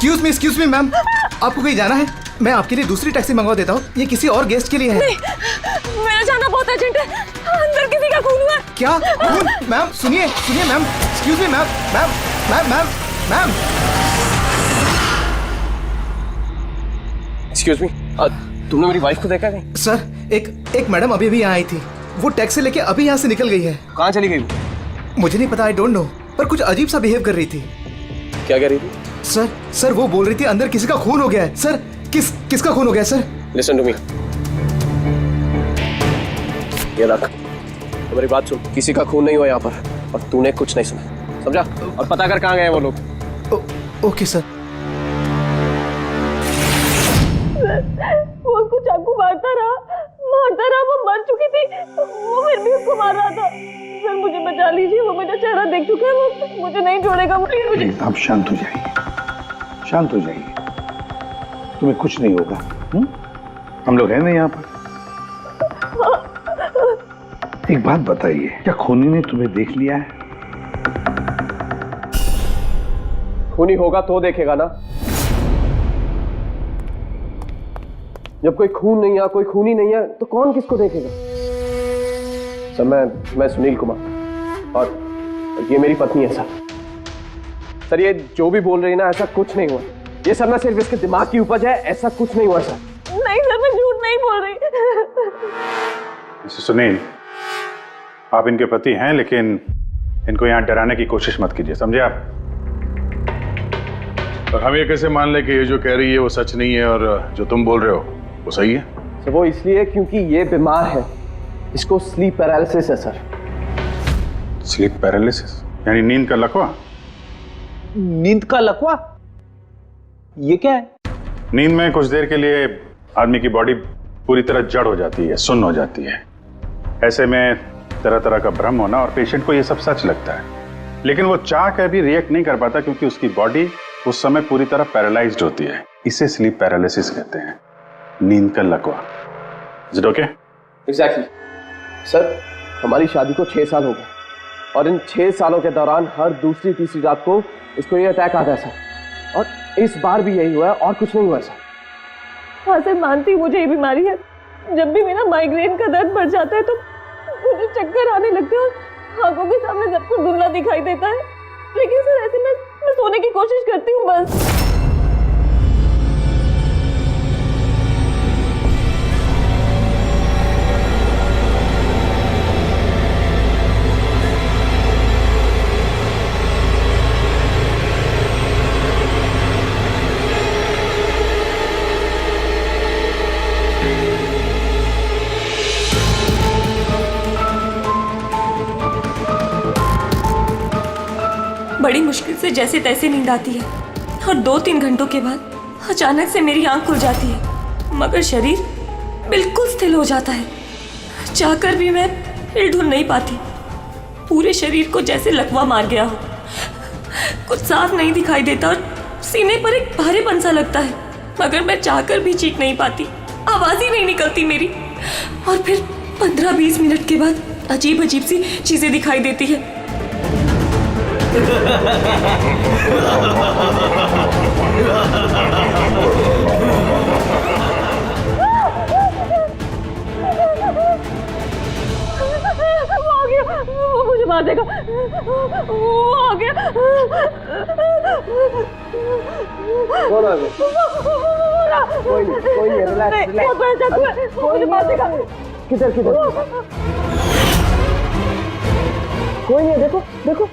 Excuse me ma'am, आपको कहीं जाना है? मैं आपके लिए दूसरी टैक्सी मंगवा देता हूँ, ये किसी और गेस्ट के लिए है। नहीं, मेरा जाना बहुत अर्जेंट है, अंदर किसी का खून हुआ है। क्या खून? मैम सुनिए ma'am, excuse me ma'am, ma'am ma'am ma'am ma'am. Excuse me, तुमने मेरी वाइफ को देखा नहीं? सर एक मैडम अभी यहाँ आई थी, वो टैक्सी लेके अभी यहाँ से निकल गई है। कहाँ चली गई? मुझे नहीं पता, आई डोंट नो, पर कुछ अजीब सा बिहेव कर रही थी। क्या कह रही थी? सर वो बोल रही थी अंदर किसी का खून हो गया है। सर किसका खून हो गया सर? लिसन टू मी, ये रख, तो मेरी बात सुन, किसी का खून नहीं हुआ यहाँ पर, और तूने कुछ नहीं सुना, समझा? और पता कर कहाँ गए वो लोग। Okay sir. वो उसको चाकू मारता रहा, वो मर चुकी थी, वो फिर भी उसको मार रहा था। सर मुझे बचा लीजिए, वो मेरा चेहरा देख चुका है, वो मुझे नहीं छोड़ेगा। मुझे आप शांत हो जाइए, शांत हो जाइए, तुम्हें कुछ नहीं होगा। हम लोग हैं ना यहाँ पर। एक बात बताइए, क्या खूनी ने तुम्हें देख लिया है? खूनी होगा तो देखेगा ना, जब कोई खून नहीं है, कोई खूनी नहीं है, तो कौन किसको देखेगा? सर मैं सुनील कुमार, और ये मेरी पत्नी है सर। ये जो भी बोल रही है ना, ऐसा कुछ नहीं हुआ, ये सब ना सिर्फ इसके दिमाग की उपज है, ऐसा कुछ नहीं हुआ सर। नहीं सर, मैं झूठ नहीं बोल रही। मिस्टर सुनील, आप इनके पति हैं, लेकिन इनको यहाँ डराने की कोशिश मत कीजिए, समझे आप? और हम ये कैसे मान ले कि ये जो कह रही है वो सच नहीं है और जो तुम बोल रहे हो वो सही है? सर वो इसलिए क्योंकि ये बीमार है, इसको स्लीप पैरालिसिस है सर। स्लीप पैरालिसिस यानी नींद का लकवा? नींद का लकवा? ये क्या है? नींद में कुछ देर के लिए आदमी की बॉडी पूरी तरह जड़ हो जाती है, सुन्न हो जाती है। ऐसे में तरह तरह का भ्रम होना, और पेशेंट को ये सब सच लगता है, लेकिन वो चाह कर भी रिएक्ट नहीं कर पाता क्योंकि उसकी बॉडी उस समय पूरी तरह पैरालाइज्ड होती है। इसे स्लीप पैरालिसिस कहते हैं, नींद का लकवा। Is it okay? Exactly sir, हमारी शादी को 6 साल हो गए, और इन 6 सालों के दौरान हर दूसरी तीसरी रात को इसको ये अटैक आता है सर, और इस बार भी यही हुआ है, और कुछ नहीं हुआ सर। हाँ सर, मानती हूँ मुझे ये बीमारी है। जब भी मेरा माइग्रेन का दर्द बढ़ जाता है तो मुझे चक्कर आने लगते हैं और आंखों के सामने सब कुछ धुंधला दिखाई देता है। लेकिन सर ऐसे मैं सोने की कोशिश करती हूँ बस। बड़ी मुश्किल से जैसे तैसे नींद आती है, और 2-3 घंटों के बाद अचानक से मेरी आंख खुल जाती है, मगर शरीर बिल्कुल स्थिर हो जाता है। चाहकर भी मैं हिल-डुल नहीं पाती, पूरे शरीर को जैसे लकवा मार गया हो। कुछ साफ नहीं दिखाई देता और सीने पर एक भारीपन सा लगता है, मगर मैं चाहकर भी चीख नहीं पाती, आवाज ही नहीं निकलती मेरी। और फिर 15-20 मिनट के बाद अजीब अजीब सी चीजें दिखाई देती है। वो मुझे मार देगा, वो आ गया। कोई नहीं, रिलैक्स। मुझे मार देगा। किधर कोई नहीं है, देखो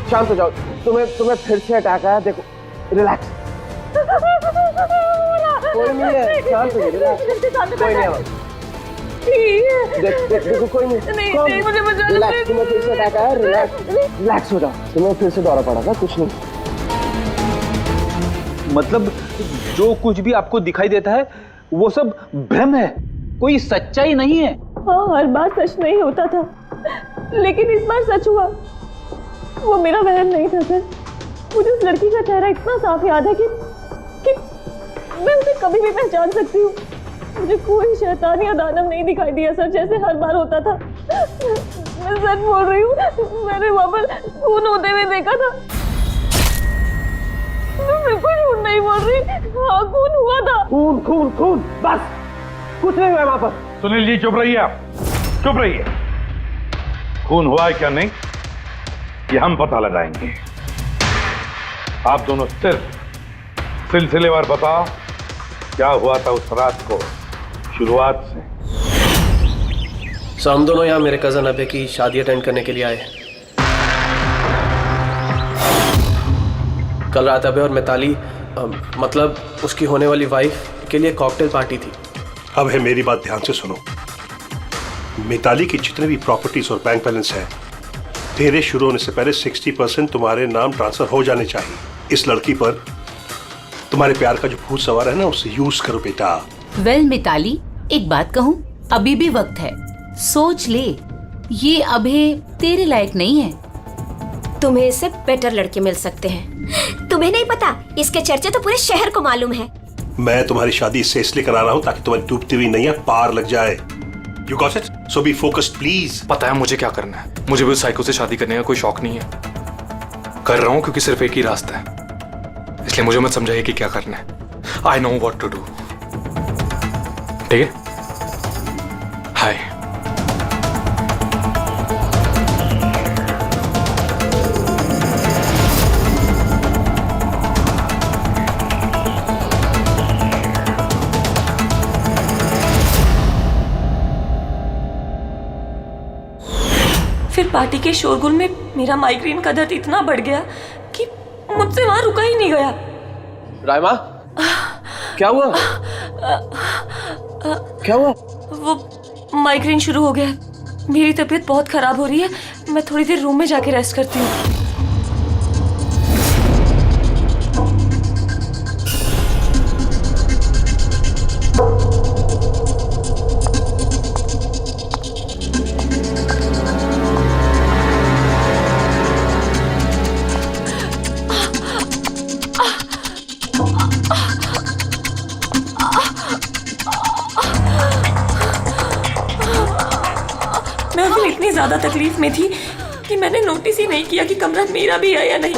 शांत हो जाओ, तुम्हें फिर से अटैक आया, देखो रिलैक्स। कोई नहीं है, शांत हो जाओ, रिलैक्स, कोई नहीं है। देखो कोई नहीं, मुझे बचा लो। रिलैक्स, तुम्हें फिर से अटैक आया, रिलैक्स हो जाओ, तुम्हें फिर से दौरा पड़ा था, कुछ नहीं। मतलब जो कुछ भी आपको दिखाई देता है वो सब भ्रम है, कोई सच्चाई नहीं है। हाँ, हर बार सच नहीं होता था, लेकिन इस बार सच हुआ। वो मेरा वहम नहीं था सर। मुझे उस लड़की का चेहरा इतना साफ याद है कि मैं उसे कभी भी पहचान सकती हूँ। मुझे कोई शैतान या दानव नहीं दिखाई दिया सर, जैसे हर बार होता था। मैं सच बोल रही हूँ, मैंने वहाँ पर खून होते हुए देखा था। मैं हाँ, खून हुआ था। खून खून खून, बस कुछ नहीं हुआ वहां पर। सुनील जी चुप रहिए आप, चुप रहिए। खून हुआ है क्या नहीं ये हम पता लगाएंगे। आप दोनों सिर्फ सिलसिलेवार बताओ क्या हुआ था उस रात को, शुरुआत से। सो हम दोनों यहाँ मेरे कजन अभय की शादी अटेंड करने के लिए आए। कल रात अभय और मिताली मतलब उसकी होने वाली वाइफ के लिए कॉकटेल पार्टी थी। अब है मेरी बात ध्यान से सुनो। मिताली की जितने भी प्रॉपर्टीज और बैंक बैलेंस है तेरे शुरू होने से पहले 60% तुम्हारे नाम ट्रांसफर हो जाने चाहिए। इस लड़की पर तुम्हारे प्यार का जो भूत सवार है ना उसे यूज करो बेटा। वेल मिताली, एक बात कहूँ, अभी भी वक्त है, सोच ले। ये अभी तेरे लायक नहीं है। तुम्हें इससे बेटर लड़के मिल सकते हैं। तुम्हें नहीं पता, इसके चर्चे तो पूरे शहर को मालूम है। मैं तुम्हारी शादी इससे इसलिए करा रहा हूँ ताकि तुम्हारी डूबती हुई नैया पार लग जाए। You got it? So be focused please. पता है मुझे क्या करना है। मुझे भी उस साइको से शादी करने का कोई शौक नहीं है। कर रहा हूँ क्योंकि सिर्फ एक ही रास्ता है, इसलिए मुझे मत समझाइए कि क्या करना है। I know what to do. ठीक है? हाय। फिर पार्टी के शोरगुल में मेरा माइग्रेन का दर्द इतना बढ़ गया कि मुझसे वहां रुका ही नहीं गया। रायमा, क्या हुआ? क्या हुआ? वो माइग्रेन शुरू हो गया। मेरी तबीयत बहुत खराब हो रही है। मैं थोड़ी देर रूम में जाके रेस्ट करती हूँ। इतनी ज्यादा तकलीफ में थी कि मैंने नोटिस ही नहीं किया कि कमरा मेरा भी है या नहीं।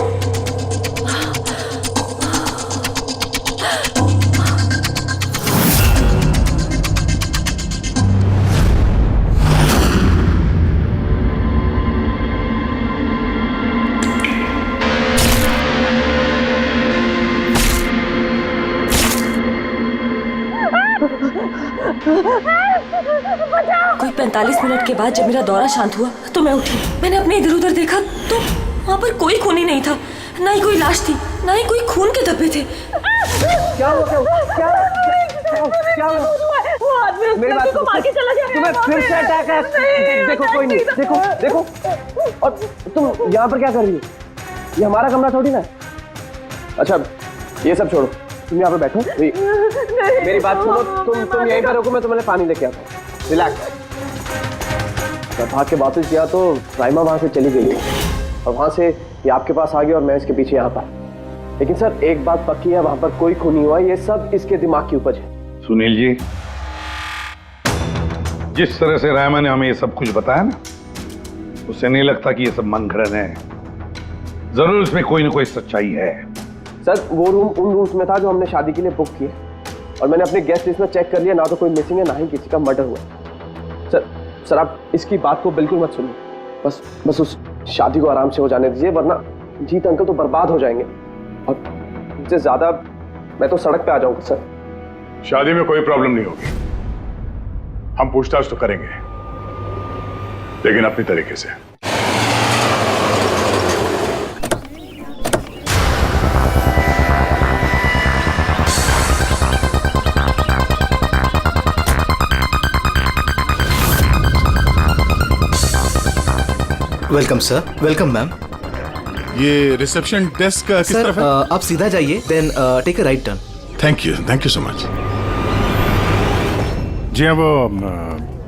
कोई 45 मिनट के बाद जब मेरा दौरा शांत हुआ तो मैं उठी। मैंने अपने इधर उधर देखा तो वहाँ पर कोई खून ही नहीं था, ना ही कोई लाश थी, ना ही कोई खून के धब्बे थे। क्या हुआ? क्या हुआ? मेरी बात सुनो, तुम्हें फिर से अटैक है। देखो कोई नहीं, देखो और तुम यहाँ पर क्या कर रही हो? ये हमारा कमरा थोड़ी ना। अच्छा ये सब छोड़ो, तुम यहाँ पर बैठो। मेरी बात सुनो, तुम यहीं पर रुको, मैं तुम्हें पानी लेके आता हूँ। रिलैक्स। मैं भाग के वापस गया तो राइमा वहां से चली गई और वहां से ये आपके पास आ गया और मैं इसके पीछे यहाँ पर। लेकिन सर एक बात पक्की है, वहां पर कोई खून नहीं हुआ। ये सब इसके दिमाग की उपज है। सुनील जी, जिस तरह से रायमा ने हमें ये सब कुछ बताया ना, उससे नहीं लगता कि ये सब मन घड़न है। जरूर इसमें कोई ना कोई सच्चाई है। सर वो रूम उन रूम्स में था जो हमने शादी के लिए बुक किए और मैंने अपने गेस्ट लिस्ट में चेक कर लिया, ना तो कोई मिसिंग है ना ही किसी का मर्डर हुआ। सर आप इसकी बात को बिल्कुल मत सुनिए। बस उस शादी को आराम से हो जाने दीजिए, वरना जीत अंकल तो बर्बाद हो जाएंगे और इससे ज्यादा मैं तो सड़क पे आ जाऊंगा। सर शादी में कोई प्रॉब्लम नहीं होगी, हम पूछताछ तो करेंगे लेकिन अपनी तरीके से। Welcome sir. Welcome ma'am. ये रिसेप्शन डेस्क का किस तरफ है? आप सीधा जाइए, then take a right turn. Thank you so much. जी हाँ, वो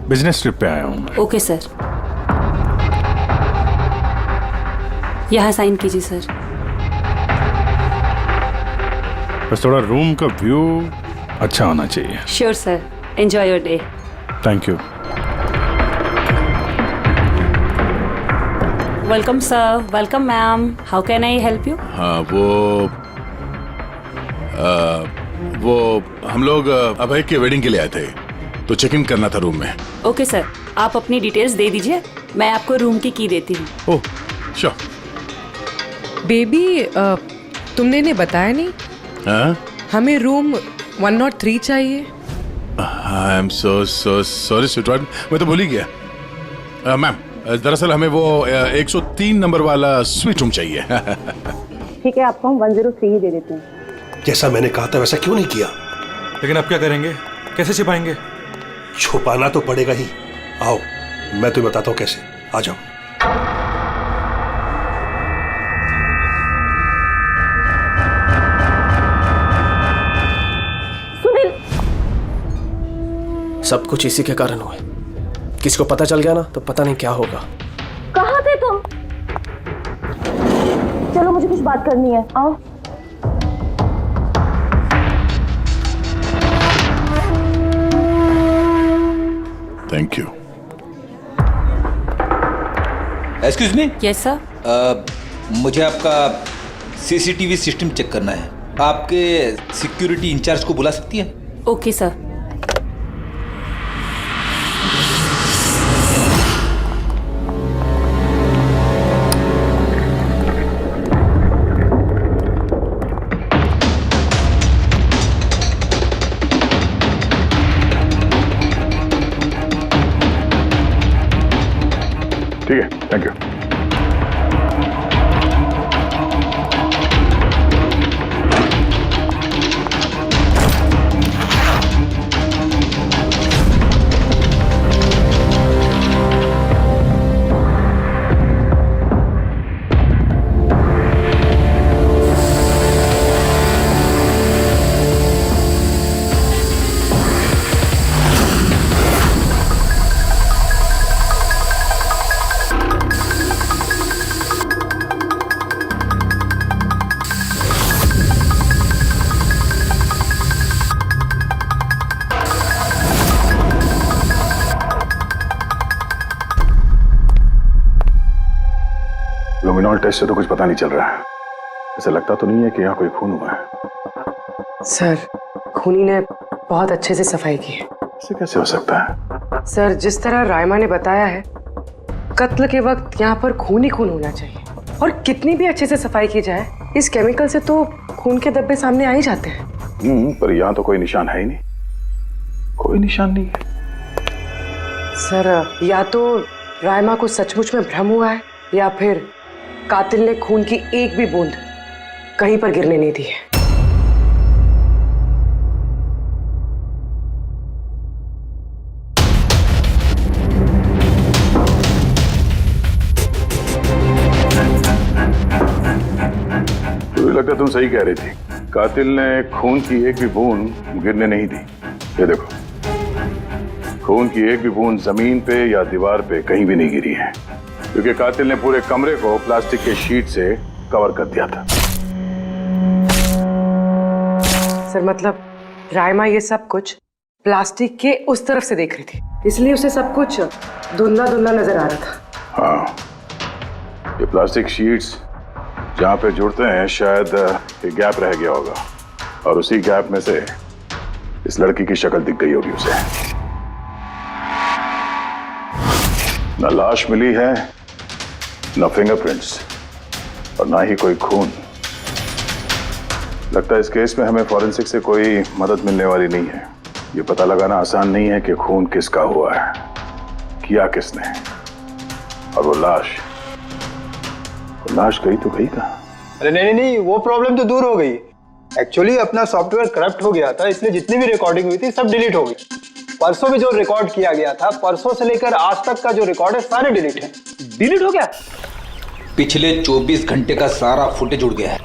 बिजनेस ट्रिप पे आया हूँ। ओके सर, यहाँ साइन कीजिए सर। बस थोड़ा रूम का व्यू अच्छा होना चाहिए। Sure sir, enjoy your day. Thank you. Welcome sir. Welcome ma'am. How can I help you? हाँ वो वो हम लोग अभय के वेडिंग के लिए आए थे, तो चेक इन करना था रूम में। ओके सर, आप अपनी डिटेल्स दे दीजिए, मैं आपको रूम की देती हूँ। Oh sure. बेबी तुमने इन्हें बताया नहीं? हाँ? हमें रूम 103 चाहिए। I am so sorry sweetheart, मैं तो भूल ही गया। मैम दरअसल हमें वो 103 नंबर वाला स्वीट रूम चाहिए। ठीक है, आपको हम 103 ही दे देते हैं। जैसा मैंने कहा था वैसा क्यों नहीं किया? लेकिन अब क्या करेंगे, कैसे छिपाएंगे? छुपाना तो पड़ेगा ही। आओ मैं तुम्हें बताता हूँ कैसे, आ जाओ। सब कुछ इसी के कारण हुआ। किसी को पता चल गया ना तो पता नहीं क्या होगा। कहाँ थे तुम? चलो मुझे कुछ बात करनी है, आओ। Thank you. Excuse me. Yes sir. मुझे आपका सीसीटीवी सिस्टम चेक करना है। आपके सिक्योरिटी इंचार्ज को बुला सकती है? Okay sir. ठीक है, थैंक यू। लुमिनॉल टेस्ट से तो कुछ पता नहीं चल रहा है। ऐसा लगता तो नहीं है कि यहाँ कोई खून हुआ है। सर खूनी ने बहुत अच्छे से सफाई की है। ऐसे कैसे हो सकता है? सर जिस तरह रायमा ने बताया है, कत्ल के वक्त यहाँ पर खून ही खून होना चाहिए। और कितनी भी अच्छे से सफाई की जाए, इस केमिकल से तो खून के धब्बे सामने आ ही जाते हैं। पर यहाँ तो कोई निशान है ही नहीं, कोई निशान नहीं है। सर या तो रायमा को सचमुच में भ्रम हुआ है, या फिर कातिल ने खून की एक भी बूंद कहीं पर गिरने नहीं दी है। मुझे लगता तुम सही कह रही थी। कातिल ने खून की एक भी बूंद गिरने नहीं दी। ये देखो, खून की एक भी बूंद जमीन पे या दीवार पे कहीं भी नहीं गिरी है, क्योंकि कातिल ने पूरे कमरे को प्लास्टिक के शीट से कवर कर दिया था। सर मतलब रायमा ये सब कुछ प्लास्टिक के उस तरफ से देख रही थी, इसलिए उसे सब कुछ धुंधला धुंधला नजर आ रहा था। हाँ, ये प्लास्टिक शीट्स जहाँ पे जुड़ते हैं शायद एक गैप रह गया होगा, और उसी गैप में से इस लड़की की शक्ल दिख गई होगी उसे। न लाश मिली है, न फिंगरप्रिंट्स, और ना ही कोई खून। लगता है इस केस में हमें फॉरेंसिक से कोई मदद मिलने वाली नहीं है। ये पता लगाना आसान नहीं है कि खून किसका हुआ है, किया किसने, और वो लाश गई तो गई कहाँ? अरे नहीं, वो प्रॉब्लम तो दूर हो गई। एक्चुअली अपना सॉफ्टवेयर करप्ट हो गया था, इसलिए जितनी भी रिकॉर्डिंग हुई थी सब डिलीट हो गई। परसों भी जो रिकॉर्ड किया गया था, परसों से लेकर आज तक का जो रिकॉर्ड है सारे डिलीट है। डिलीट हो गया? पिछले 24 घंटे का सारा फुटेज उड़ गया है।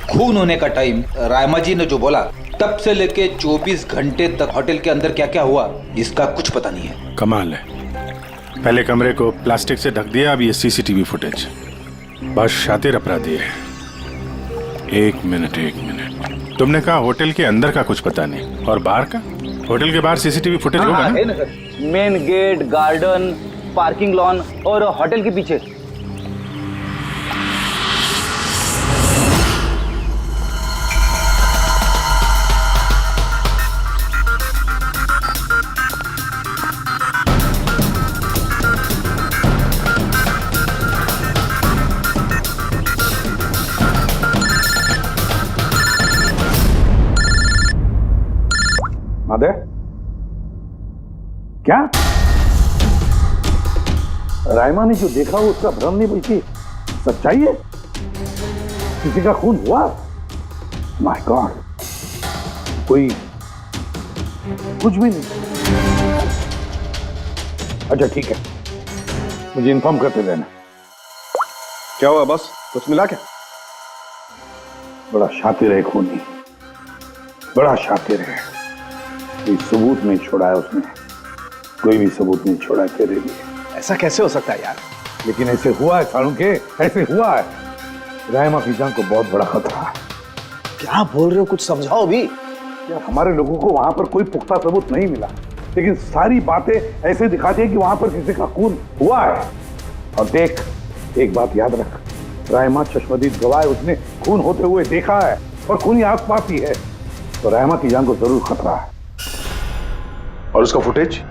खून होने का टाइम रायमा जी ने जो बोला, तब से लेके 24 घंटे तक होटल के अंदर क्या क्या हुआ इसका कुछ पता नहीं है। कमाल है, पहले कमरे को प्लास्टिक से ढक दिया, अब ये सीसीटीवी फुटेज। बहुत शातिर अपराधी है। एक मिनट, तुमने कहा होटल के अंदर का कुछ पता नहीं, और बाहर का? होटल के बाहर सीसीटीवी फुटेज होगा ना? Main gate, garden, parking lawn और होटल के पीछे। माधे, क्या रायमा ने जो देखा वो उसका भ्रम नहीं बल्कि सच्चाई है? किसी का खून हुआ? माय गॉड, कोई कुछ भी नहीं। अच्छा ठीक है, मुझे इन्फॉर्म करते रहना। क्या हुआ बॉस, कुछ मिला क्या? बड़ा शातिर है खूनी, बड़ा शातिर है। कोई सबूत नहीं छोड़ा है उसने, कोई भी सबूत नहीं छोड़ा तेरे लिए। ऐसा कैसे हो सकता है यार? लेकिन ऐसे हुआ है सालुंके, ऐसे हुआ है। रायमा की जान को बहुत बड़ा खतरा है। क्या बोल रहे हो, कुछ समझाओ भी। यार हमारे लोगों को वहां पर कोई पुख्ता सबूत नहीं मिला, लेकिन सारी बातें ऐसे दिखाती है कि वहां पर किसी का खून हुआ है। और देख, एक बात याद रख, रायमा चश्मदीद गवाह है, उसने खून होते हुए देखा है और खूनी आसपास ही है, तो रायमा की जान को जरूर खतरा है। और उसका फुटेज?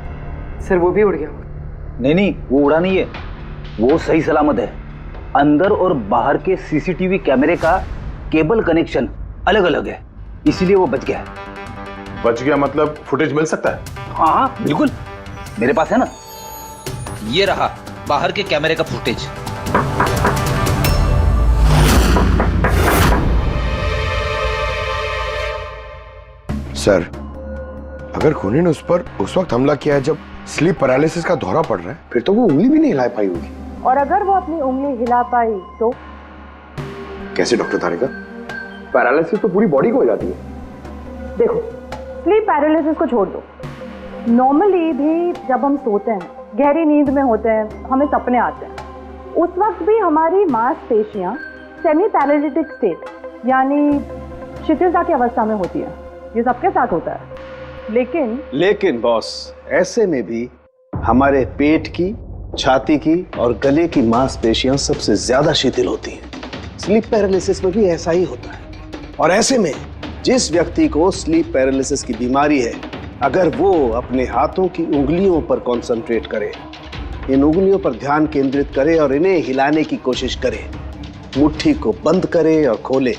सर वो भी उड़ गया। नहीं, वो उड़ा नहीं है, वो सही सलामत है। अंदर और बाहर के सीसीटीवी कैमरे का केबल कनेक्शन अलग अलग है, इसीलिए वो बच गया। बच गया मतलब फुटेज मिल सकता है? हाँ बिल्कुल, मेरे पास है ना। ये रहा बाहर के कैमरे का फुटेज। सर, अगर खूनी ने उस पर उस वक्त हमला किया है जब स्लीप पैरालिसिस का दौरा पड़ रहा है, फिर तो वो उंगली भी नहीं हिला पाई होगी। और अगर वो अपनी उंगली हिला पाई तो? कैसे डॉक्टर तारिका? पैरालिसिस तो पूरी बॉडी को हो जाती है। देखो, स्लीप पैरालिसिस को छोड़ दो, नॉर्मली भी जब हम सोते हैं, गहरी नींद में होते हैं, हमें सपने आते हैं, उस वक्त भी हमारी मांसपेशियां सेमी पैरालिटिक स्टेट यानी शिथिलता की अवस्था में होती है। ये सबके साथ होता है। लेकिन बॉस, ऐसे में भी हमारे पेट की, छाती की और गले की मांसपेशियां सबसे ज्यादा शिथिल होती हैं। स्लीप पैरालिसिस में भी ऐसा ही होता है। और ऐसे में जिस व्यक्ति को स्लीप पैरालिसिस की बीमारी है, अगर वो अपने हाथों की उंगलियों पर कंसंट्रेट करे, इन उंगलियों पर ध्यान केंद्रित करे और इन्हें हिलाने की कोशिश करे, मुट्ठी को बंद करे और खोले,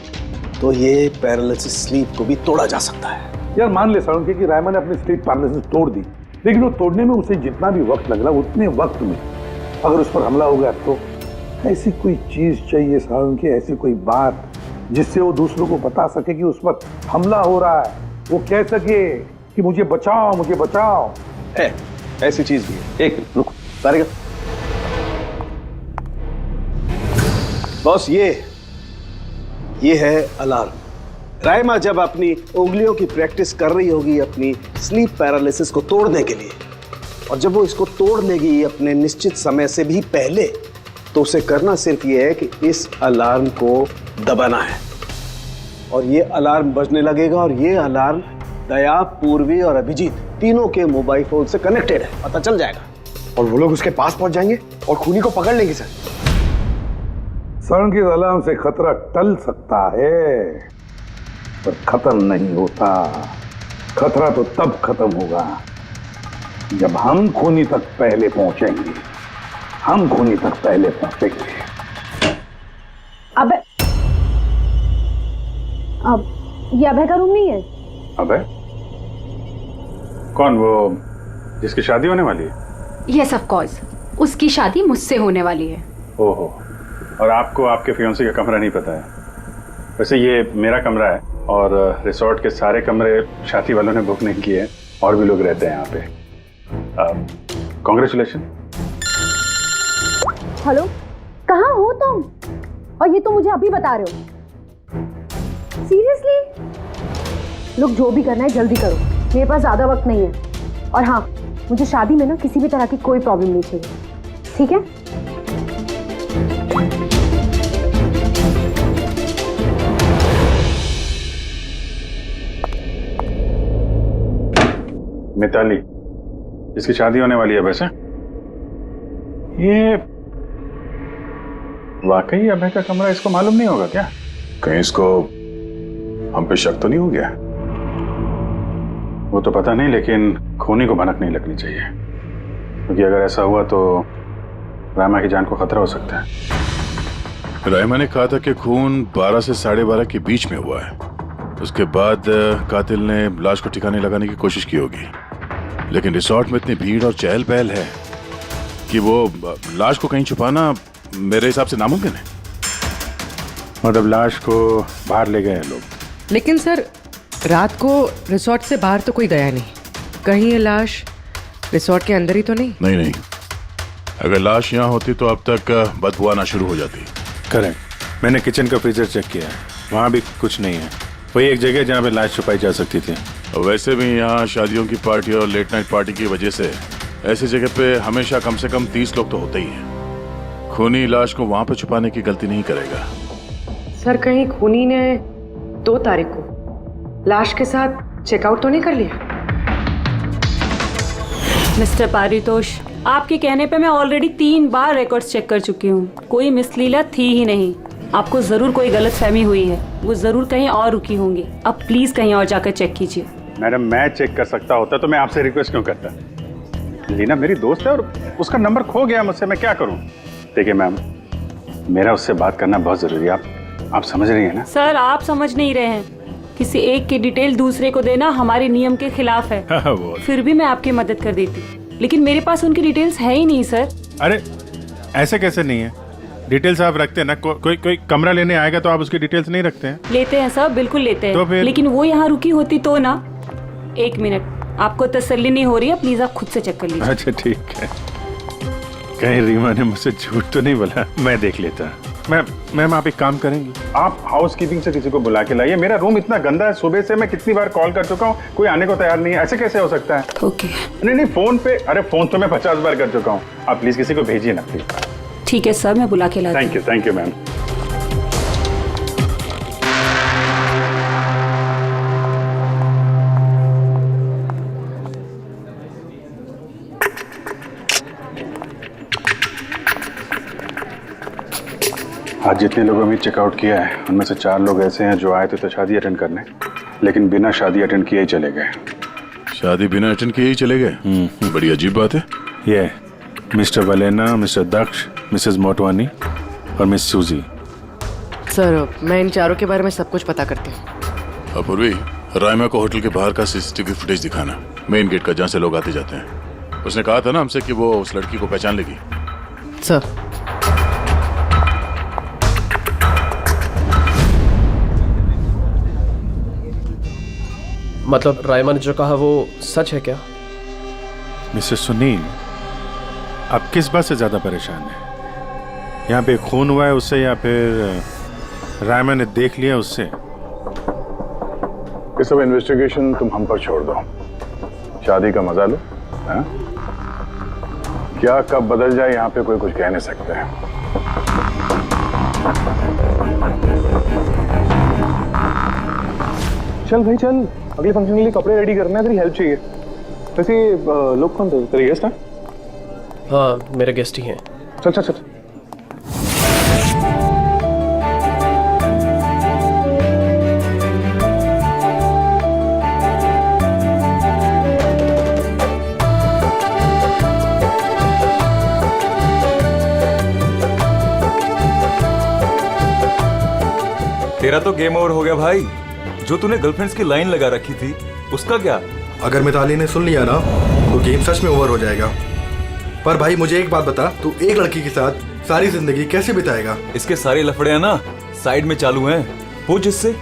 तो ये पैरालिसिस स्लीप को भी तोड़ा जा सकता है। यार मान ले सालुंके कि रायमा ने अपनी स्लीप पैरालिसिस तोड़ दी, लेकिन वो तोड़ने में उसे जितना भी वक्त लग रहा, उतने वक्त में अगर उस पर हमला हो गया तो ऐसी कोई चीज चाहिए सालुंके, ऐसी कोई बात जिससे वो दूसरों को बता सके कि उस पर हमला हो रहा है, वो कह सके कि मुझे बचाओ, मुझे बचाओ। है, ऐसी चीज भी है। एक रुको तारिका, बॉस ये है अलार्म। रायमा जब अपनी उंगलियों की प्रैक्टिस कर रही होगी अपनी स्लीप पैरालिसिस को तोड़ने के लिए, और जब वो इसको तोड़ लेगी अपने निश्चित समय से भी पहले, तो उसे करना सिर्फ ये है कि इस अलार्म को दबाना है, और ये अलार्म बजने लगेगा। और ये अलार्म दया, पूर्वी और अभिजीत तीनों के मोबाइल फोन से कनेक्टेड है, पता चल जाएगा। और वो लोग उसके पास पहुंच जाएंगे और खूनी को पकड़ लेंगे। सर, के अलार्म से खतरा टल सकता है पर खत्म नहीं होता। खतरा तो तब खत्म होगा जब हम खूनी तक पहले पहुंचेंगे। हम खूनी तक पहले पहुंचेंगे। अब ये अभय का रूम नहीं है? अभय? कौन? वो जिसकी शादी होने वाली है? यस ऑफ कोर्स, उसकी शादी मुझसे होने वाली है। ओहो, और आपको आपके फियांसे का कमरा नहीं पता है? वैसे ये मेरा कमरा है और रिसोर्ट के सारे कमरे शादी वालों ने बुक नहीं किए, और भी लोग रहते हैं यहाँ पे। कॉन्ग्रेचुलेशन। हेलो, कहाँ हो तुम? और ये तो मुझे अभी बता रहे हो? सीरियसली? लोग जो भी करना है जल्दी करो, मेरे पास ज्यादा वक्त नहीं है। और हाँ, मुझे शादी में ना किसी भी तरह की कोई प्रॉब्लम नहीं चाहिए, ठीक है? मिताली, जिसकी शादी होने वाली है, वैसे ये वाकई अभय का कमरा इसको मालूम नहीं होगा क्या? कहीं इसको हम पे शक तो नहीं हो गया? वो तो पता नहीं, लेकिन खूनी को भनक नहीं लगनी चाहिए, क्योंकि अगर ऐसा हुआ तो रायमा की जान को खतरा हो सकता है। रायमा ने कहा था कि खून 12 से 12:30 के बीच में हुआ है। उसके बाद कातिल ने लाश को ठिकाने लगाने की कोशिश की होगी, लेकिन रिसोर्ट में इतनी भीड़ और चहल पहल है कि वो लाश को कहीं छुपाना मेरे हिसाब से नामुमकिन है। मतलब लाश को बाहर ले गए हैं लोग? लेकिन सर, रात को रिसोर्ट से बाहर तो कोई गया नहीं। कहीं ये लाश रिसोर्ट के अंदर ही तो नहीं? नहीं, अगर लाश यहाँ होती तो अब तक बदबू आना शुरू हो जाती। करेक्ट। मैंने किचन का फ्रीजर चेक किया है, वहाँ भी कुछ नहीं है। वही एक जगह जहाँ पे लाश छुपाई जा सकती थी। और वैसे भी यहाँ शादियों की पार्टी और लेट नाइट पार्टी की वजह से ऐसी जगह पे हमेशा कम से कम 30 लोग तो होते ही हैं। खूनी लाश को वहाँ पे छुपाने की गलती नहीं करेगा। सर, कहीं खूनी ने 2 तारीख को लाश के साथ चेकआउट तो नहीं कर लिया? मिस्टर पारितोष, आपके कहने पे मैं ऑलरेडी 3 बार रिकॉर्ड्स चेक कर चुकी हूँ। कोई मिसलीला थी ही नहीं। आपको जरूर कोई गलतफहमी हुई है, वो जरूर कहीं और रुकी होंगी। अब प्लीज कहीं और जाकर चेक कीजिए। मैडम, मैं चेक कर सकता होता तो मैं आपसे रिक्वेस्ट क्यों करता? लीना मेरी दोस्त है और उसका नंबर खो गया मुझसे, मैं क्या करूँ? देखिए मैम, मेरा उससे बात करना बहुत जरूरी है। आप समझ रही हैं ना? सर, आप समझ नहीं रहे हैं। किसी एक की डिटेल दूसरे को देना हमारे नियम के खिलाफ है। फिर भी मैं आपकी मदद कर देती, लेकिन मेरे पास उनकी डिटेल्स है ही नहीं सर। अरे ऐसे कैसे नहीं है? डिटेल्स आप रखते हैं ना। कोई कमरा लेने आएगा तो आप उसकी डिटेल्स नहीं रखते हैं? लेते हैं सर, बिल्कुल लेते हैं। तो फिर? लेकिन वो यहाँ रुकी होती तो ना। 1 मिनट, आपको तसल्ली नहीं हो रही है? प्लीज आप खुद से चेक कर लीजिए। अच्छा ठीक है। कहीं रीमा ने मुझसे झूठ तो नहीं बोला? मैं देख लेता। मैम आप एक काम करेंगी, आप हाउस कीपिंग से किसी को बुला के लाइए। मेरा रूम इतना गंदा है, सुबह से मैं कितनी बार कॉल कर चुका हूँ, कोई आने को तैयार नहीं है। ऐसे कैसे हो सकता है? ओके। नहीं, फोन पे, अरे फोन तो मैं 50 बार कर चुका हूँ। आप प्लीज किसी को भेजिए ना प्लीज। ठीक है सर, मैं बुला के लाती हूँ। Thank you ma'am. आज जितने लोगों ने चेकआउट किया है उनमें से 4 लोग ऐसे हैं जो आए थे तो शादी अटेंड करने, लेकिन बिना शादी अटेंड किए ही चले गए। शादी बिना अटेंड किए ही चले गए? बड़ी अजीब बात है। ये मिस्टर वलेना, मिस्टर दक्ष, मिसेस मोटवानी और मिस सूजी। सर, मैं इन 4 के बारे में सब कुछ पता करती हूँ। अपूर्वी, रायमा को होटल के बाहर का सीसीटीवी फुटेज दिखाना, मेन गेट का, जहाँ से लोग आते जाते हैं। उसने कहा था ना हमसे कि वो उस लड़की को पहचान लेगी। सर, मतलब रायमा ने जो कहा वो सच है क्या? मिसेस सुनील, आप किस बात से ज्यादा परेशान हैं? यहाँ पे खून हुआ है उससे या फिर रायमा ने देख लिया उससे? ये सब इन्वेस्टिगेशन तुम हम पर छोड़ दो। शादी का मजा लो। हाँ? क्या कब बदल जाए यहाँ पे कोई कुछ कह नहीं सकता है। चल भाई चल, अगले फंक्शन के लिए कपड़े रेडी करना है, तेरी हेल्प चाहिए। वैसे लोग कौन थे? तेरे गेस्ट हैं? हाँ, मेरे गेस्ट ही हैं। चल चल चल। तेरा तो गेम ओवर हो गया भाई। जो तूने गर्लफ्रेंड्स की लाइन लगा रखी थी उसका क्या? अगर मिताली ने सुन लिया ना तो गेम सच में ओवर हो जाएगा। पर भाई मुझे एक बात बता, तू एक लड़की के साथ सारी जिंदगी कैसे बिताएगा? इसके सारे लफड़े हैं ना साइड में चालू हैं। पूछ इससे,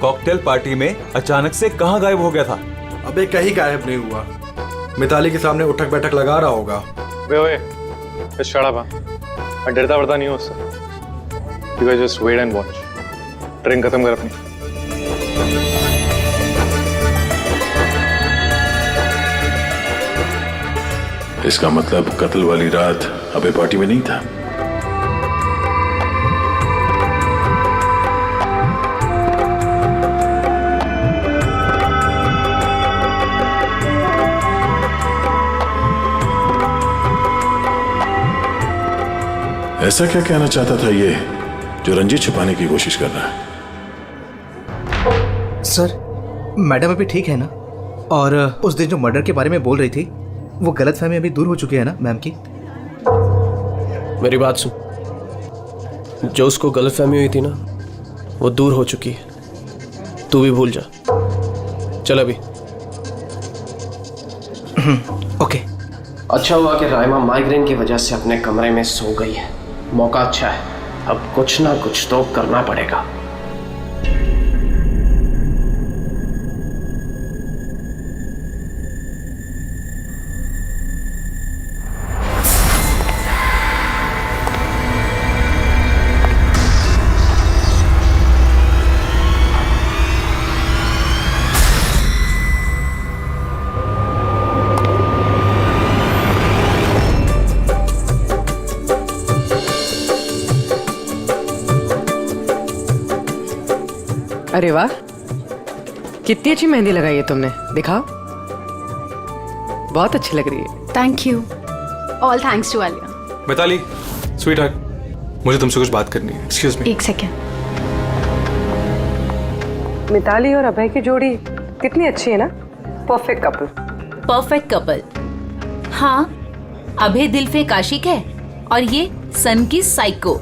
कॉकटेल पार्टी में अचानक से कहाँ गायब हो गया था? अबे कहीं गायब नहीं हुआ, मिताली के सामने उठक बैठक लगा रहा होगा। मैं डरता वरता नहीं हूँ उससे। You guys just wait and watch. Drink खत्म कर अपनी। इसका मतलब कत्ल वाली रात अबे पार्टी में नहीं था। ऐसा क्या कहना चाहता था ये जो रंजीत छुपाने की कोशिश कर रहा है? सर, मैडम अभी ठीक है ना? और उस दिन जो मर्डर के बारे में बोल रही थी वो गलतफहमी अभी दूर हो चुकी है ना मैम की? मेरी बात सुन, जो उसको गलतफहमी हुई थी ना वो दूर हो चुकी है। तू भी भूल जा। चल अभी। ओके। अच्छा हुआ कि राइमा माइग्रेन की वजह से अपने कमरे में सो गई है। मौका अच्छा है, अब कुछ ना कुछ तो करना पड़ेगा। अरे वाह, कितनी अच्छी मेहंदी लगाई है तुमने, दिखाओ। बहुत अच्छी लग रही है। Thank you. All thanks to Alia. Mitali, sweetheart, मुझे तुमसे कुछ बात करनी है। Excuse me. एक सेकेंड। मिताली और अभय की जोड़ी कितनी अच्छी है ना, परफेक्ट कपल। Perfect couple. हाँ, अभय दिल पे आशिक है और ये सन की साइको।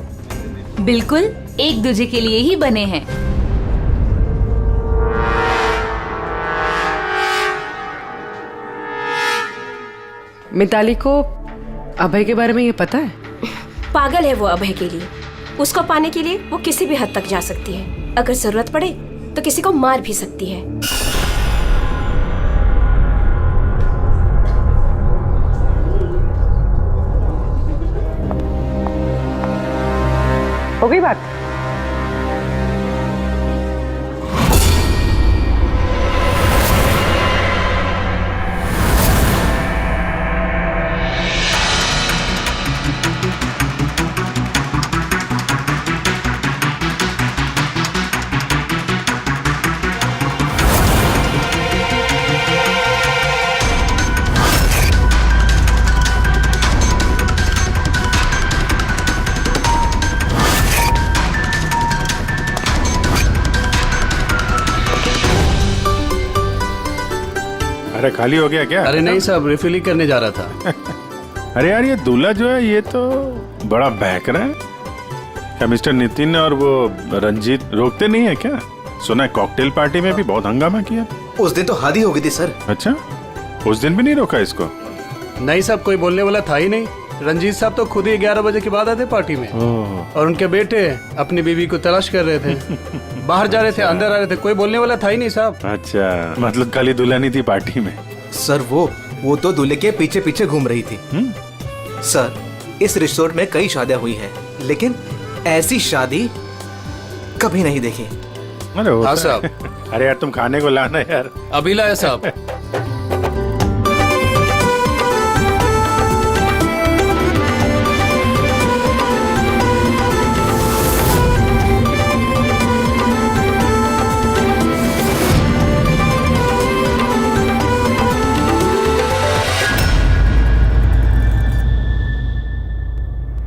बिल्कुल एक दूजे के लिए ही बने हैं। मिताली को अभय के बारे में ये पता है? पागल है वो अभय के लिए। उसको पाने के लिए वो किसी भी हद तक जा सकती है। अगर जरूरत पड़े तो किसी को मार भी सकती है। हो गई बात? अरे खाली हो गया क्या? अरे नहीं साहब, रिफिल ही करने जा रहा था। अरे यार, ये दूल्हा जो है ये तो बड़ा बहक रहा है। क्या मिस्टर नितिन और वो रंजीत रोकते नहीं है क्या? सुना है कॉकटेल पार्टी में भी बहुत हंगामा किया। उस दिन तो हादी हो गई थी सर। अच्छा, उस दिन भी नहीं रोका इसको? नहीं साहब, कोई बोलने वाला था ही नहीं। रंजीत साहब तो खुद ही 11 बजे के बाद आते पार्टी में, और उनके बेटे अपनी बीवी को तलाश कर रहे थे। बाहर जा रहे थे, अंदर आ रहे थे, कोई बोलने वाला था ही नहीं साहब। अच्छा, मतलब खाली दुल्हन थी पार्टी में? सर वो तो दूल्हे के पीछे पीछे घूम रही थी। सर, इस रिसोर्ट में कई शादियां हुई हैं, लेकिन ऐसी शादी कभी नहीं देखी। अरे हाँ साहब। अरे यार, तुम खाने को लाना यार। अभी लाया साहब।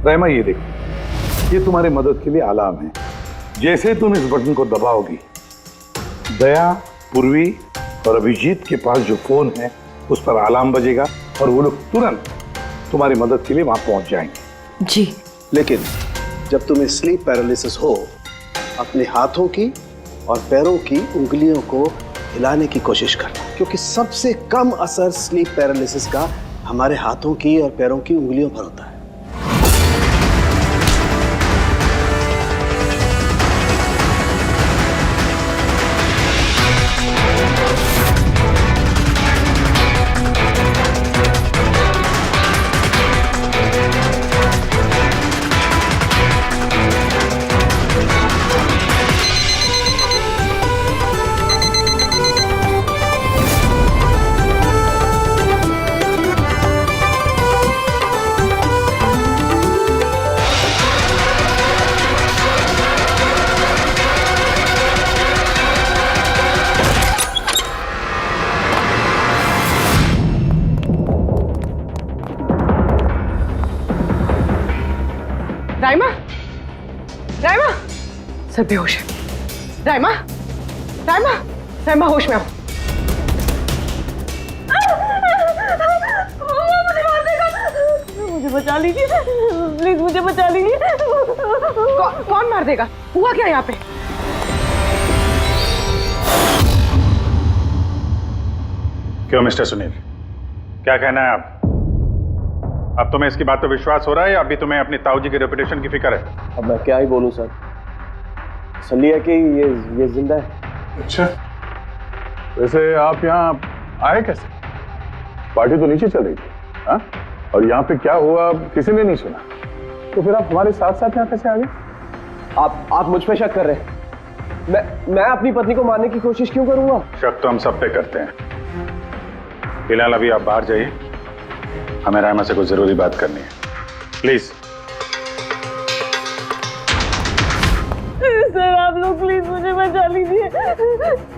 राइमा, ये देखो, ये तुम्हारे मदद के लिए अलार्म है। जैसे तुम इस बटन को दबाओगी, दया, पूर्वी और अभिजीत के पास जो फोन है उस पर अलार्म बजेगा और वो लोग तुरंत तुम्हारी मदद के लिए वहां पहुंच जाएंगे। जी। लेकिन जब तुम्हें स्लीप पैरालिसिस हो, अपने हाथों की और पैरों की उंगलियों को हिलाने की कोशिश करना, क्योंकि सबसे कम असर स्लीप पैरालिसिस का हमारे हाथों की और पैरों की उंगलियों पर होता है। राइमा, राइमा, सब बेहोश है। राइमा, राइमा, राइमा होश में आओ। मुझे बचा लीजिए प्लीज, मुझे बचा लीजिए। कौन मार देगा? हुआ क्या यहाँ पे? क्यों मिस्टर सुनील, क्या कहना है आप? अब तुम्हें इसकी बात पे विश्वास हो रहा है या अभी तुम्हें अपनी ताऊ जी की रेपुटेशन की फिक्र है? अब मैं क्या ही बोलूं सर, तसल्ली है कि ये जिंदा है। अच्छा, वैसे आप यहाँ आए कैसे? पार्टी तो नीचे चल रही थी, हाँ? और यहाँ पे क्या हुआ किसी ने नहीं सुना, तो फिर आप हमारे साथ साथ यहाँ कैसे आ गए? आप मुझ पे शक कर रहे हैं? मैं अपनी पत्नी को मारने की कोशिश क्यों करूंगा? शक तो हम सब पे करते हैं। फिलहाल अभी आप बाहर जाइए, हमें रायमा से कुछ जरूरी बात करनी है, प्लीज। सर आप लोग प्लीज मुझे बचा लीजिए।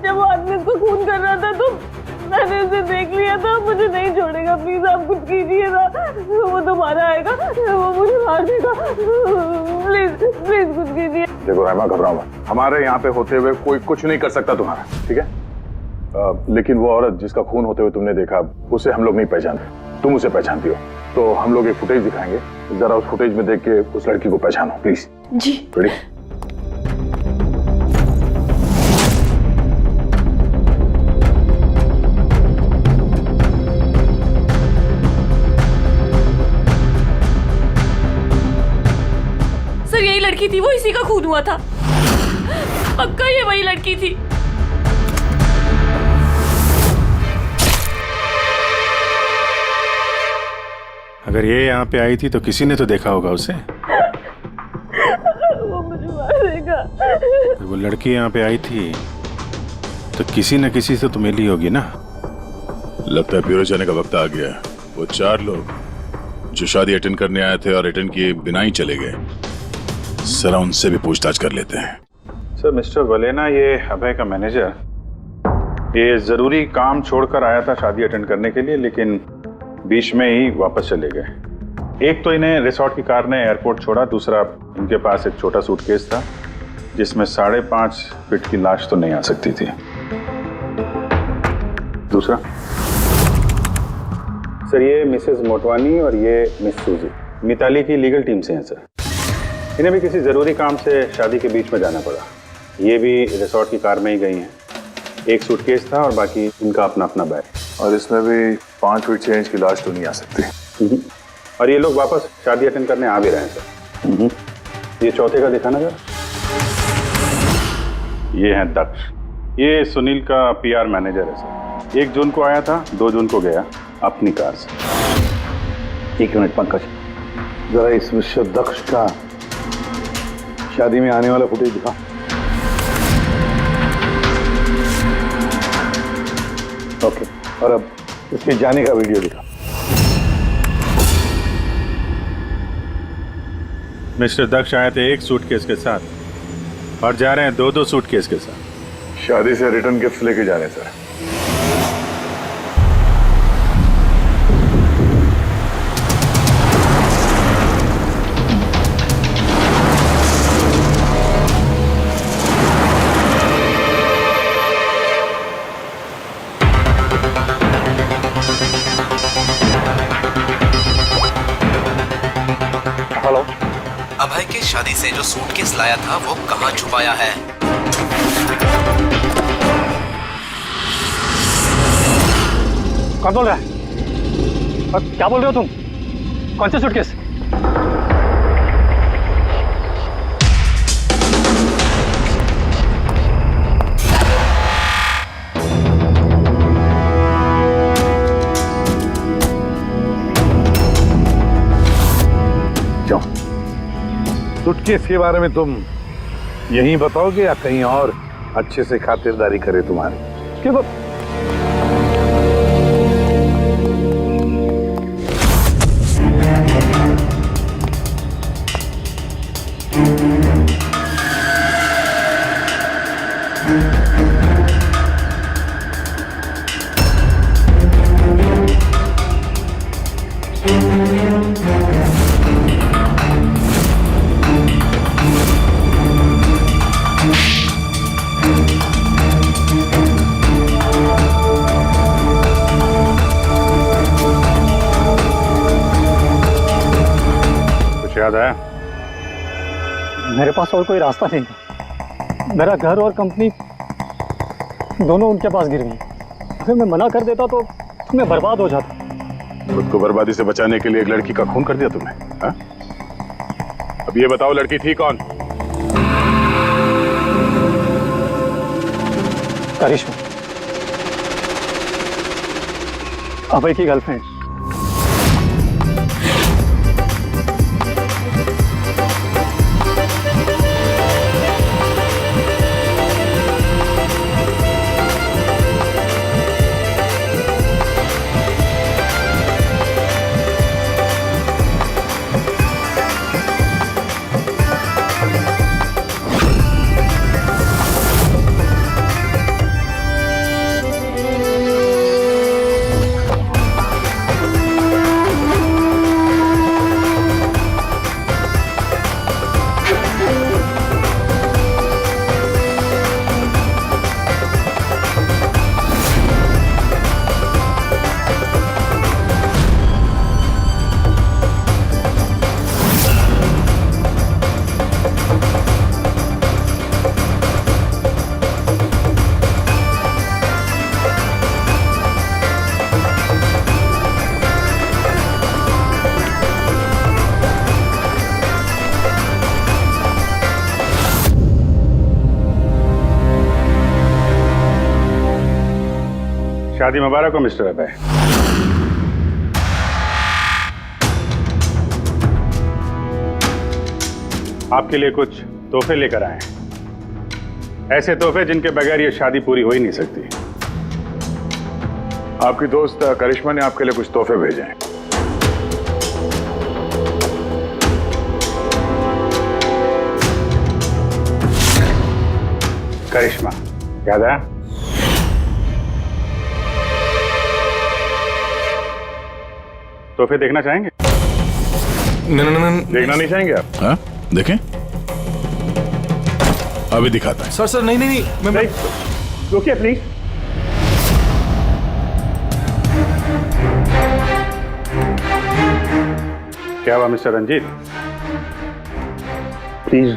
जब वो आदमी उसको खून कर रहा था तो मैंने उसे देख लिया था, मुझे नहीं छोड़ेगा। प्लीज आप कुछ कीजिए ना, वो दोबारा आएगा, वो मुझे मार देगा। प्लीज प्लीज कुछ कीजिए। देखो रायमा, घबराओ मत, हमारे यहाँ पे होते हुए कोई कुछ नहीं कर सकता तुम्हारा, ठीक है? लेकिन वो औरत जिसका खून होते हुए तुमने देखा, उसे हम लोग नहीं पहचानते, तुम उसे पहचानती हो, तो हम लोग एक फुटेज दिखाएंगे, जरा उस फुटेज में देख के उस लड़की को पहचानो प्लीज। जी। रेडी? सर यही लड़की थी, वो इसी का खून हुआ था, पक्का ये वही लड़की थी। अगर ये यहाँ पे आई थी तो किसी ने तो देखा होगा उसे। वो मुझे मारेगा। अगर वो लड़की यहाँ पे आई थी तो किसी न किसी से तो मिली होगी ना। लगता है ब्यूरो जाने का वक्त आ गया। वो 4 लोग जो शादी अटेंड करने आए थे और अटेंड किए बिना ही चले गए, जरा उनसे भी पूछताछ कर लेते हैं। सर मिस्टर वलेना, ये अभय का मैनेजर, ये जरूरी काम छोड़कर आया था शादी अटेंड करने के लिए, लेकिन बीच में ही वापस चले गए। एक तो इन्हें रिसोर्ट की कार ने एयरपोर्ट छोड़ा, दूसरा इनके पास एक छोटा सूटकेस था जिसमें 5.5 फीट की लाश तो नहीं आ सकती थी। दूसरा सर, ये मिसेस मोटवानी और ये मिस सूजी मिताली की लीगल टीम से हैं सर। इन्हें भी किसी जरूरी काम से शादी के बीच में जाना पड़ा। ये भी रिसोर्ट की कार में ही गई हैं। एक सूटकेस था और बाकी इनका अपना अपना बैग, और इसमें भी 5 फीट 6 इंच की लाश तो नहीं आ सकती। और ये लोग वापस शादी अटेंड करने आ भी रहे हैं सर। ये चौथे का दिखाना सर। ये है दक्ष, ये सुनील का पीआर मैनेजर है सर। 1 जून को आया था, 2 जून को गया अपनी कार से। 1 मिनट पंकज, जरा इस मिस्टर दक्ष का शादी में आने वाला फुटेज दिखा। ओके, और अब इसके जाने का वीडियो दिखा। मिस्टर दक्ष आए थे 1 सूटकेस के साथ और जा रहे हैं 2-2 सूटकेस के साथ। शादी से रिटर्न गिफ्ट लेके जाने सर। अभय के शादी से जो सूटकेस लाया था वो कहाँ छुपाया है? कौन बोल रहा है? क्या बोल रहे हो तुम? कौन सा सूटकेस? सूटकेस के बारे में तुम यहीं बताओगे या कहीं और अच्छे से खातिरदारी करे तुम्हारी? क्यों? याद आया? मेरे पास और कोई रास्ता नहीं था। मेरा घर और कंपनी दोनों उनके पास गिर गई। अगर मैं मना कर देता तो मैं बर्बाद हो जाता। खुद को बर्बादी से बचाने के लिए एक लड़की का खून कर दिया तुमने, हाँ? अब ये बताओ लड़की थी कौन? करिश्मा, अभय की गर्लफ्रेंड। शादी मुबारक हो मिस्टर अभय। आपके लिए कुछ तोहफे लेकर आए हैं, ऐसे तोहफे जिनके बगैर ये शादी पूरी हो ही नहीं सकती। आपकी दोस्त करिश्मा ने आपके लिए कुछ तोहफे भेजे हैं। करिश्मा, याद आया? तोहफे देखना चाहेंगे? नहीं। देखना नहीं चाहेंगे आप? हाँ, देखें। अभी दिखाता है। सर नहीं मैं रुकिए प्लीज। क्या हुआ मिस्टर रंजीत? प्लीज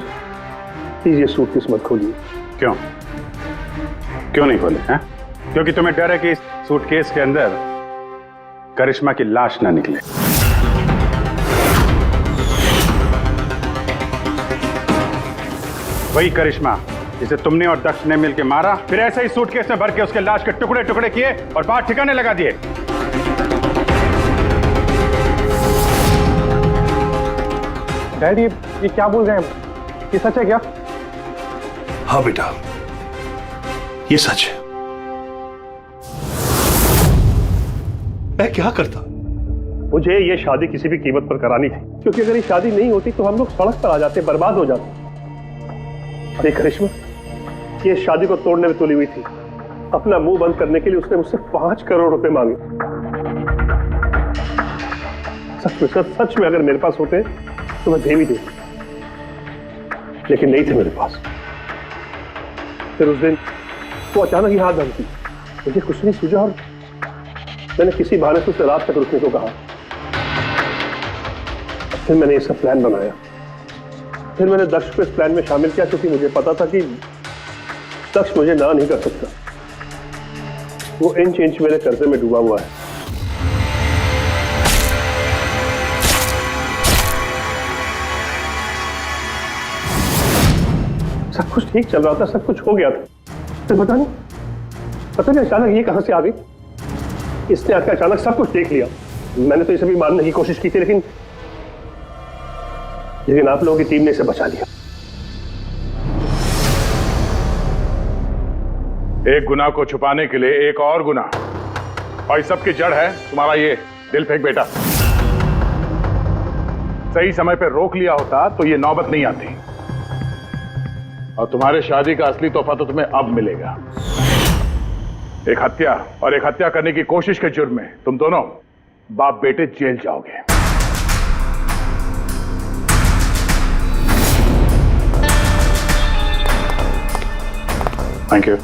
ये सूटकेस मत खोलिए। क्यों नहीं खोले? हैं? क्योंकि तुम्हें डर है कि इस सूटकेस के अंदर करिश्मा की लाश ना निकले। वही करिश्मा जिसे तुमने और दक्ष ने मिलकर मारा, फिर ऐसे ही सूटकेस में भर के उसके लाश के टुकड़े टुकड़े किए और बाहर ठिकाने लगा दिए। डैड, ये क्या बोल रहे हैं? ये सच है क्या? हाँ बेटा, ये सच है। मैं क्या करता? मुझे ये शादी किसी भी कीमत पर करानी थी, क्योंकि अगर ये शादी नहीं होती तो हम लोग सड़क पर आ जाते, बर्बाद हो जाते। अरे करिश्मा, ये शादी को तोड़ने में तुली हुई थी। अपना मुंह बंद करने के लिए उसने मुझसे 5 करोड़ रुपए मांगे। सच में अगर मेरे पास होते तो मैं दे भी देती, लेकिन नहीं थे मेरे पास। फिर उस दिन वो अचानक ही हाथ धमकी, मुझे कुछ नहीं सूझा और मैंने किसी बहाने से उसे रात तक रुकने को कहा। फिर मैंने इसका प्लान बनाया। फिर मैंने दक्ष को इस प्लान में शामिल किया, क्योंकि मुझे पता था कि दक्ष मुझे ना नहीं कर सकता। वो इंच इंच मेरे कर्जे में डूबा हुआ है। सब कुछ ठीक चल रहा था, सब कुछ हो गया था। फिर पता नहीं अचानक ये कहां से आ गई। इसने आकर अचानक सब कुछ देख लिया। मैंने तो इसे भी मारने की कोशिश की थी, लेकिन आप लोगों की टीम ने इसे बचा लिया। एक गुनाह को छुपाने के लिए एक और गुनाह, और इस सब की जड़ है तुम्हारा ये दिल फेंक बेटा। सही समय पर रोक लिया होता तो ये नौबत नहीं आती, और तुम्हारे शादी का असली तोहफा तो तुम्हें अब मिलेगा। एक हत्या और एक हत्या करने की कोशिश के जुर्म में तुम दोनों बाप बेटे जेल जाओगे। Thank you.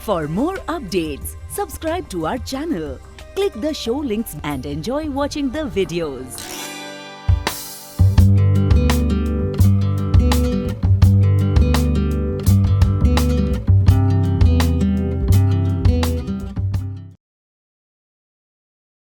For more updates, subscribe to our channel, click the show links and enjoy watching the videos.